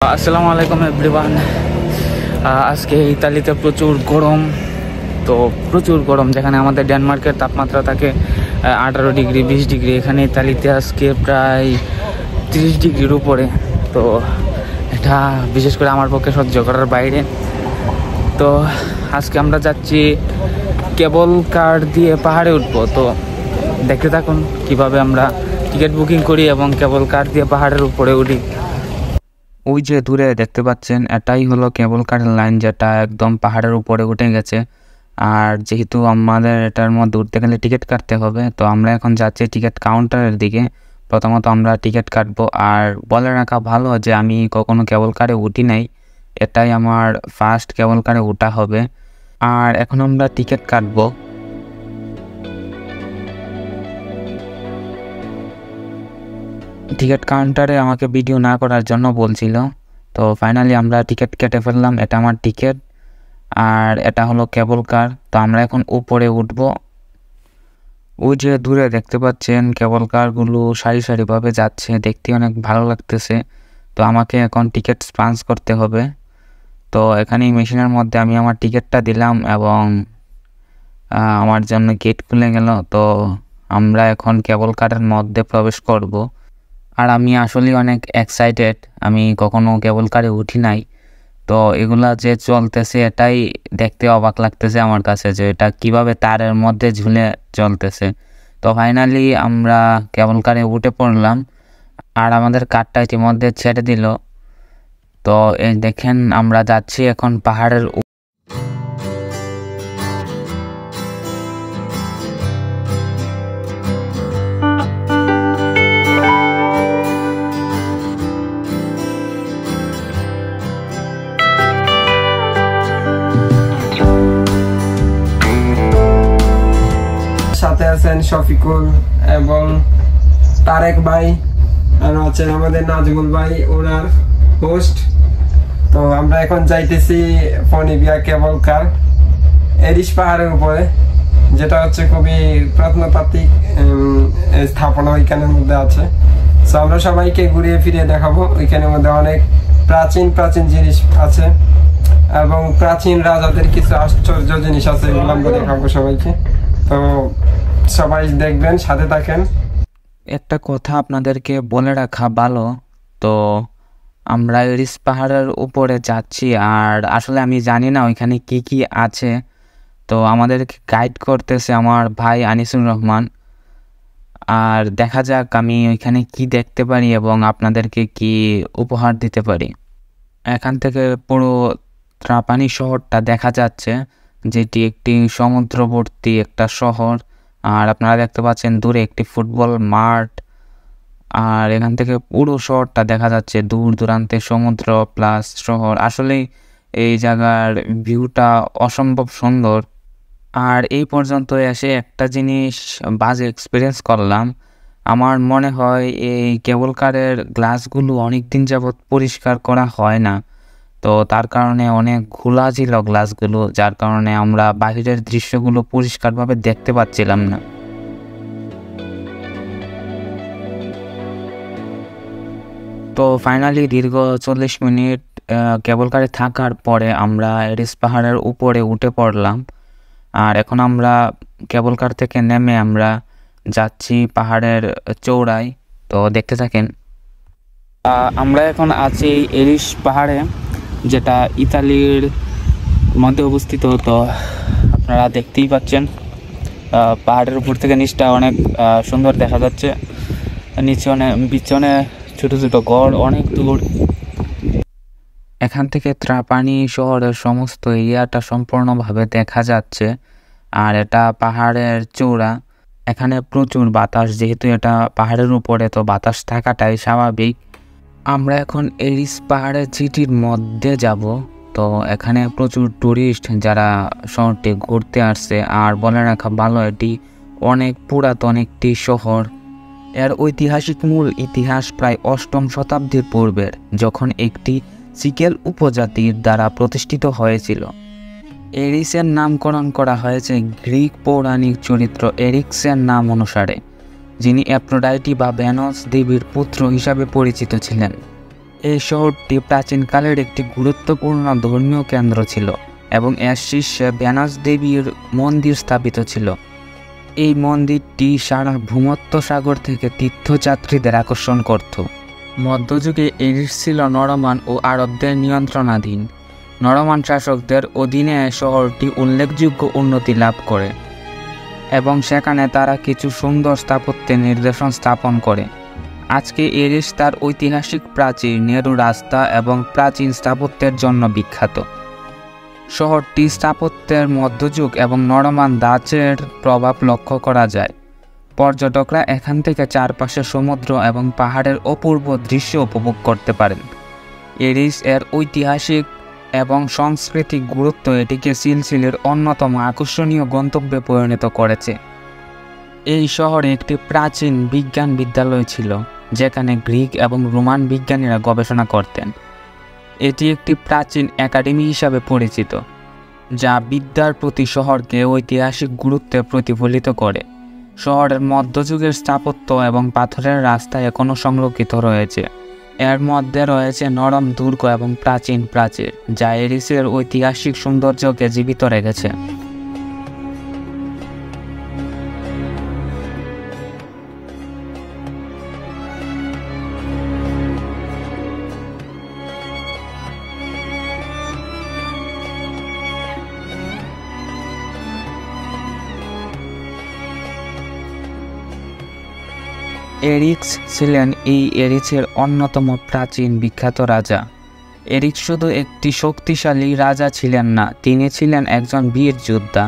আসসালামু আলাইকুম এভরিওয়ান। আজকে ইতালিতে প্রচুর গরম, তো প্রচুর গরম। যেখানে আমাদের ডেনমার্কের তাপমাত্রা থাকে 18 ডিগ্রি 20 ডিগ্রি, এখানে ইতালিতে আজকে প্রায় 30 ডিগ্রির উপরে। তো এটা বিশেষ করে আমার পক্ষে সহ্য করার বাইরে। তো আজকে আমরা যাচ্ছি কেবল কার দিয়ে পাহাড়ে উঠবো। তো দেখতে থাকুন কিভাবে আমরা টিকিট বুকিং করি এবং কেবল কার দিয়ে পাহাড়ের উপরে উঠি। ওই যে দূরে দেখতে পাচ্ছেন, এটাই হলো কেবল কারের লাইন, যেটা একদম পাহাড়ের উপরে উঠে গেছে। আর যেহেতু আমাদের এটার মধ্যে উঠতে গেলে টিকিট কাটতে হবে, তো আমরা এখন যাচ্ছি টিকিট কাউন্টারের দিকে। প্রথমত আমরা টিকিট কাটবো। আর বলে রাখা ভালো যে আমি কখনো কেবল কারে উঠি নাই, এটাই আমার ফার্স্ট কেবল কারে ওঠা হবে। আর এখন আমরা টিকিট কাটবো। টিকিট কাউন্টারে আমাকে ভিডিও না করার জন্য বলছিল, তো ফাইনালি আমরা টিকিট কেটে ফেললাম। এটা আমার টিকিট, আর এটা হলো কেবল কার। তো আমরা এখন উপরে উঠবো। ওই যে দূরে দেখতে পাচ্ছেন কেবল কারগুলো সারি সারিভাবে যাচ্ছে, দেখতে অনেক ভালো লাগতেছে। তো আমাকে এখন টিকিট পাঞ্চ করতে হবে। তো এখানে মেশিনের মধ্যে আমি আমার টিকিটটা দিলাম এবং আমার জন্য গেট খুলে গেল। তো আমরা এখন কেবল কারের মধ্যে প্রবেশ করব। আর আমি আসলে অনেক এক্সাইটেড, আমি কখনো কেবল কারে উঠি নাই। তো এগুলা যে চলতেছে এটাই দেখতে অবাক লাগতেছে আমার কাছে, যে এটা কিভাবে তারের মধ্যে ঝুলে চলতেছে। তো ফাইনালি আমরা কেবল কারে উঠে পড়লাম, আর আমাদের কারটা ইতিমধ্যে ছেড়ে দিল। তো এই দেখেন আমরা যাচ্ছি এখন পাহাড়ের সাথে আছেন শফিকুল এবং তারেক ভাই, আর আছেন আমাদের নাজমুল ভাই, ওনার হোস্ট। তো আমরা এখন যাইতেছি ফনিবিয়া কেবল কার এরিশ পাহাড়ের উপরে, যেটা হচ্ছে খুবই প্রত্নতাত্ত্বিক স্থাপনা ওইখানের মধ্যে আছে। তো আমরা সবাইকে ঘুরিয়ে ফিরিয়ে দেখাবো। ওইখানের মধ্যে অনেক প্রাচীন প্রাচীন জিনিস আছে এবং প্রাচীন রাজাদের কিছু আশ্চর্য জিনিস আছে, এগুলো আমরা দেখাবো সবাইকে। তো সবাই দেখবেন, সাথে থাকেন। একটা কথা আপনাদেরকে বলে রাখা ভালো, তো আমরা এরিস পাহাড়ের উপরে যাচ্ছি, আর আসলে আমি জানি না ওইখানে কি কি আছে। তো আমাদেরকে গাইড করতেছে আমার ভাই আনিসুর রহমান। আর দেখা যাক আমি ওইখানে কি দেখতে পারি এবং আপনাদেরকে কি উপহার দিতে পারি। এখান থেকে পুরো ত্রাপানি শহরটা দেখা যাচ্ছে, যেটি একটি সমুদ্রবর্তী একটা শহর। আর আপনারা দেখতে পাচ্ছেন দূরে একটি ফুটবল মাঠ, আর এখান থেকে পুরো শহরটা দেখা যাচ্ছে, দূর দূরান্তে সমুদ্র প্লাস শহর। আসলে এই জায়গার ভিউটা অসম্ভব সুন্দর। আর এই পর্যন্ত এসে একটা জিনিস বাজে এক্সপিরিয়েন্স করলাম। আমার মনে হয় এই কেবল কারের গ্লাসগুলো অনেক দিন যাবৎ পরিষ্কার করা হয় না, তো তার কারণে অনেক ঘোলা ছিল গ্লাসগুলো, যার কারণে আমরা বাহিরের দৃশ্যগুলো পরিষ্কারভাবে দেখতে পাচ্ছিলাম না। তো ফাইনালি দীর্ঘ 40 মিনিট কেবল কারে থাকার পরে আমরা এরিস পাহাড়ের উপরে উঠে পড়লাম। আর এখন আমরা কেবল কার থেকে নেমে আমরা যাচ্ছি পাহাড়ের চূড়ায়। তো দেখতে থাকেন। আমরা এখন আছি এরিস পাহাড়ে, যেটা ইতালির মধ্যে অবস্থিত। তো আপনারা দেখতেই পাচ্ছেন পাহাড়ের উপর থেকে নিচটা অনেক সুন্দর দেখা যাচ্ছে। নিচে অনেক পিছনে ছোট ছোট গড় অনেক দূর। এখান থেকে ত্রাপানি শহরের সমস্ত এরিয়াটা সম্পূর্ণভাবে দেখা যাচ্ছে। আর এটা পাহাড়ের চূড়া, এখানে প্রচুর বাতাস, যেহেতু এটা পাহাড়ের উপরে তো বাতাস থাকাটাই স্বাভাবিক। আমরা এখন এরিস পাহাড়ের সিটির মধ্যে যাব। তো এখানে প্রচুর টুরিস্ট যারা শহরটি ঘুরতে আসছে। আর বলে রাখা ভালো, এটি অনেক পুরাতন একটি শহর। এর ঐতিহাসিক মূল ইতিহাস প্রায় 8ম শতাব্দীর পূর্বের, যখন একটি সিকেল উপজাতির দ্বারা প্রতিষ্ঠিত হয়েছিল। এরিসের নামকরণ করা হয়েছে গ্রিক পৌরাণিক চরিত্র এরিক্সের নাম অনুসারে, যিনি অ্যাফ্রোডাইটি বা ভেনাস দেবীর পুত্র হিসাবে পরিচিত ছিলেন। এই শহরটি প্রাচীনকালের একটি গুরুত্বপূর্ণ ধর্মীয় কেন্দ্র ছিল এবং এর শীর্ষে ভেনাস দেবীর মন্দির স্থাপিত ছিল। এই মন্দিরটি সারা ভূমধ্যসাগর থেকে তীর্থযাত্রীদের আকর্ষণ করত। মধ্যযুগে এরিস ছিল নরমান ও আরবদের নিয়ন্ত্রণাধীন। নরমান শাসকদের অধীনে শহরটি উল্লেখযোগ্য উন্নতি লাভ করে এবং সেখানে তারা কিছু সুন্দর স্থাপত্যের নিদর্শন স্থাপন করে। আজকে এরিস তার ঐতিহাসিক প্রাচীর, নেরু রাস্তা এবং প্রাচীন স্থাপত্যের জন্য বিখ্যাত। শহরটি স্থাপত্যের মধ্যযুগ এবং নরমান ধাঁচের প্রভাব লক্ষ্য করা যায়। পর্যটকরা এখান থেকে চারপাশে সমুদ্র এবং পাহাড়ের অপূর্ব দৃশ্য উপভোগ করতে পারেন। এরিস এর ঐতিহাসিক এবং সাংস্কৃতিক গুরুত্ব এটিকে সিসিলির অন্যতম আকর্ষণীয় গন্তব্যে পরিণত করেছে। এই শহরে একটি প্রাচীন বিজ্ঞান বিদ্যালয় ছিল, যেখানে গ্রিক এবং রোমান বিজ্ঞানীরা গবেষণা করতেন। এটি একটি প্রাচীন একাডেমি হিসাবে পরিচিত, যা বিদ্যার প্রতি শহরকে ঐতিহাসিক গুরুত্বে প্রতিফলিত করে। শহরের মধ্যযুগের স্থাপত্য এবং পাথরের রাস্তা এখনও সংরক্ষিত রয়েছে। এর মধ্যে রয়েছে নরম দুর্গ এবং প্রাচীন প্রাচীর, যা এরিসের ঐতিহাসিক সৌন্দর্যকে জীবিত রেখেছে। এরিক্স ছিলেন এই এরিসের অন্যতম প্রাচীন বিখ্যাত রাজা। এরিক্স শুধু একটি শক্তিশালী রাজা ছিলেন না, তিনি ছিলেন একজন বীর যোদ্ধা।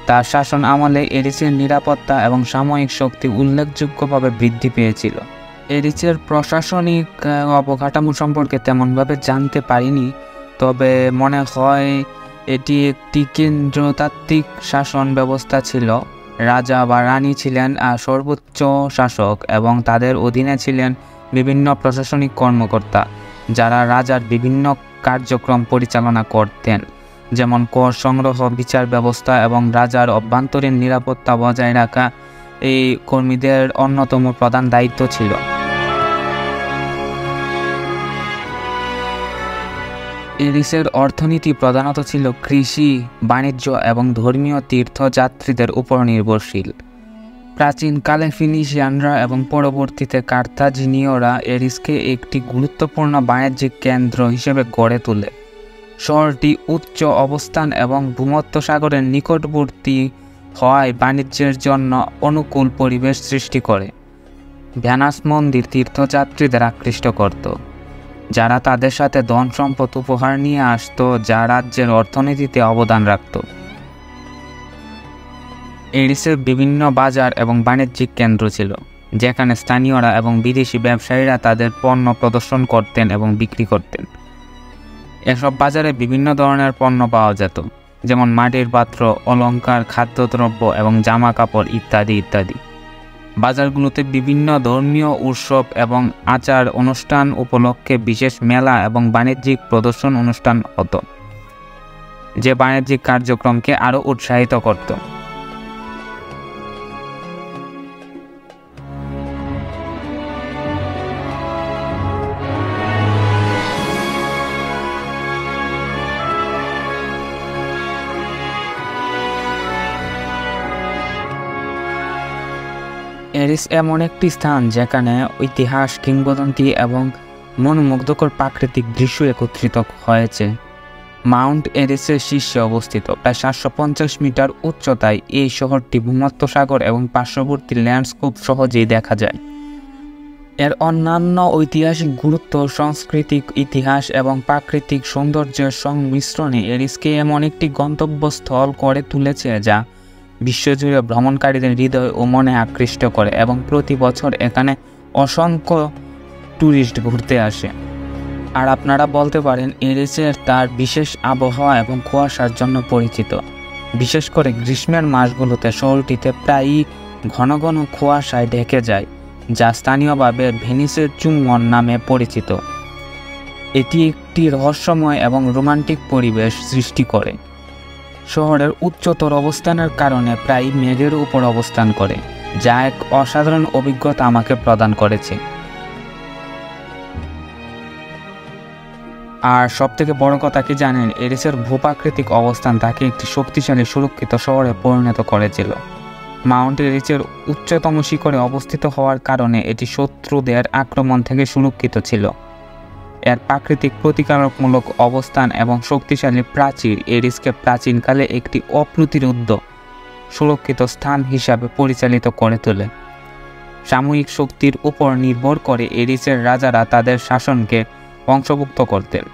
তার শাসন আমলে এরিসের নিরাপত্তা এবং সামরিক শক্তি উল্লেখযোগ্যভাবে বৃদ্ধি পেয়েছিল। এরিসের প্রশাসনিক অবকাঠামো সম্পর্কে তেমনভাবে জানতে পারিনি, তবে মনে হয় এটি একটি কেন্দ্রতাত্ত্বিক শাসন ব্যবস্থা ছিল। রাজা বা রানী ছিলেন সর্বোচ্চ শাসক এবং তাদের অধীনে ছিলেন বিভিন্ন প্রশাসনিক কর্মকর্তা, যারা রাজার বিভিন্ন কার্যক্রম পরিচালনা করতেন, যেমন কর সংগ্রহ, বিচার ব্যবস্থা এবং রাজার অভ্যন্তরীণ নিরাপত্তা বজায় রাখা এই কর্মীদের অন্যতম প্রধান দায়িত্ব ছিল। এরিসের অর্থনীতি প্রধানত ছিল কৃষি, বাণিজ্য এবং ধর্মীয় তীর্থযাত্রীদের উপর নির্ভরশীল। প্রাচীনকালে ফিনিশিয়ানরা এবং পরবর্তীতে কার্থাজিনীয়রা এরিসকে একটি গুরুত্বপূর্ণ বাণিজ্যিক কেন্দ্র হিসেবে গড়ে তোলে। শহরটি উচ্চ অবস্থান এবং ভূমধ্যসাগরের নিকটবর্তী হওয়ায় বাণিজ্যের জন্য অনুকূল পরিবেশ সৃষ্টি করে। ভেনাস মন্দির তীর্থযাত্রীদের আকৃষ্ট করত, যারা তাদের সাথে ধন সম্পদ উপহার নিয়ে আসত, যা রাজ্যের অর্থনীতিতে অবদান রাখত। এরিসের বিভিন্ন বাজার এবং বাণিজ্যিক কেন্দ্র ছিল, যেখানে স্থানীয়রা এবং বিদেশি ব্যবসায়ীরা তাদের পণ্য প্রদর্শন করতেন এবং বিক্রি করতেন। এসব বাজারে বিভিন্ন ধরনের পণ্য পাওয়া যেত, যেমন মাটির পাত্র, অলংকার, খাদ্যদ্রব্য এবং জামা কাপড় ইত্যাদি ইত্যাদি। বাজারগুলোতে বিভিন্ন ধর্মীয় উৎসব এবং আচার অনুষ্ঠান উপলক্ষে বিশেষ মেলা এবং বাণিজ্যিক প্রদর্শন অনুষ্ঠান হতো, যে বাণিজ্যিক কার্যক্রমকে আরও উৎসাহিত করত। এরিস এমন একটি স্থান যেখানে ইতিহাস, কিংবদন্তি এবং মনোমুগ্ধকর প্রাকৃতিক দৃশ্য একত্রিত হয়েছে। মাউন্ট এরিসের শীর্ষে অবস্থিত, প্রায় 750 মিটার উচ্চতায় এই শহরটি ভূমধ্যসাগর এবং পার্শ্ববর্তী ল্যান্ডস্কেপ সহজেই দেখা যায়। এর অন্যান্য ঐতিহাসিক গুরুত্ব, সাংস্কৃতিক ইতিহাস এবং প্রাকৃতিক সৌন্দর্যের সংমিশ্রণে এরিসকে এমন একটি গন্তব্যস্থল করে তুলেছে যা বিশ্বজুড়ে ভ্রমণকারীদের হৃদয় ও মনে আকৃষ্ট করে এবং প্রতি বছর এখানে অসংখ্য ট্যুরিস্ট ঘুরতে আসে। আর আপনারা বলতে পারেন এরিসের তার বিশেষ আবহাওয়া এবং কুয়াশার জন্য পরিচিত। বিশেষ করে গ্রীষ্মের মাসগুলোতে শহরটিতে প্রায়ই ঘন ঘন কুয়াশায় ঢেকে যায়, যা স্থানীয়ভাবে ভেনিসের চুম্বন নামে পরিচিত। এটি একটি রহস্যময় এবং রোমান্টিক পরিবেশ সৃষ্টি করে। শহরের উচ্চতর অবস্থানের কারণে প্রায় মেঘের উপর অবস্থান করে, যা এক অসাধারণ অভিজ্ঞতা আমাকে প্রদান করেছে। আর সবথেকে বড় কথা কি জানেন, এরিসের ভূপ্রাকৃতিক অবস্থান তাকে একটি শক্তিশালী সুরক্ষিত শহরে পরিণত করেছিল। মাউন্ট এরিসের উচ্চতম শিখরে অবস্থিত হওয়ার কারণে এটি শত্রুদের আক্রমণ থেকে সুরক্ষিত ছিল। এর প্রাকৃতিক প্রতিকারমূলক অবস্থান এবং শক্তিশালী প্রাচীর এরিসকে প্রাচীনকালে একটি অপ্রতিরোধ্য সুরক্ষিত স্থান হিসাবে পরিচালিত করে তোলে। সাময়িক শক্তির উপর নির্ভর করে এরিসের রাজারা তাদের শাসনকে অংশভুক্ত করতেন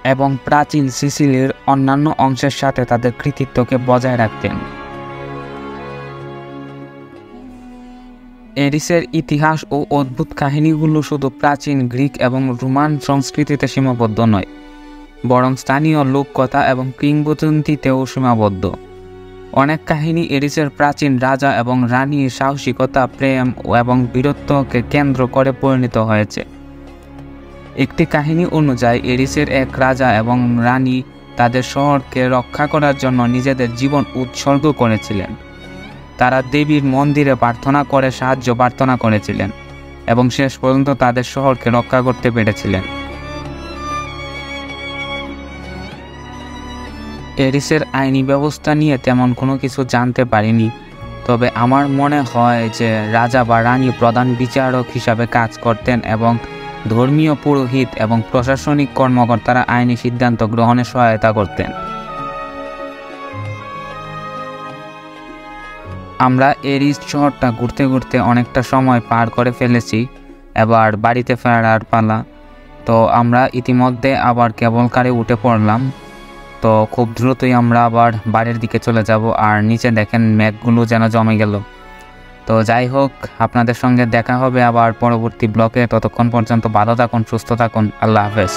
এবং প্রাচীন সিসিলির অন্যান্য অংশের সাথে তাদের কৃতিত্বকে বজায় রাখতেন। এরিসের ইতিহাস ও অদ্ভুত কাহিনীগুলো শুধু প্রাচীন গ্রিক এবং রোমান সংস্কৃতিতে সীমাবদ্ধ নয়, বরং স্থানীয় লোককথা এবং কিংবদন্তিতেও সীমাবদ্ধ। অনেক কাহিনী এরিসের প্রাচীন রাজা এবং রানীর সাহসিকতা, প্রেম এবং বীরত্বকে কেন্দ্র করে পরিণত হয়েছে। একটি কাহিনী অনুযায়ী এরিসের এক রাজা এবং রানী তাদের শহরকে রক্ষা করার জন্য নিজেদের জীবন উৎসর্গ করেছিলেন। তারা দেবীর মন্দিরে প্রার্থনা করে সাহায্য প্রার্থনা করেছিলেন এবং শেষ পর্যন্ত তাদের শহরকে রক্ষা করতে পেরেছিলেন। এরিসের আইনি ব্যবস্থা নিয়ে তেমন কোনো কিছু জানতে পারিনি, তবে আমার মনে হয় যে রাজা বা রানী প্রধান বিচারক হিসাবে কাজ করতেন এবং ধর্মীয় পুরোহিত এবং প্রশাসনিক কর্মকর্তারা আইনি সিদ্ধান্ত গ্রহণে সহায়তা করতেন। আমরা এরিস শহরটা ঘুরতে ঘুরতে অনেকটা সময় পার করে ফেলেছি, এবার বাড়িতে ফেরার পালা। তো আমরা ইতিমধ্যে আবার কেবল কারে উঠে পড়লাম, তো খুব দ্রুতই আমরা আবার বাড়ির দিকে চলে যাব। আর নিচে দেখেন মেঘগুলো যেন জমে গেল। তো যাই হোক, আপনাদের সঙ্গে দেখা হবে আবার পরবর্তী ব্লগে। ততক্ষণ পর্যন্ত ভালো থাকুন, সুস্থ থাকুন, আল্লাহ হাফেজ।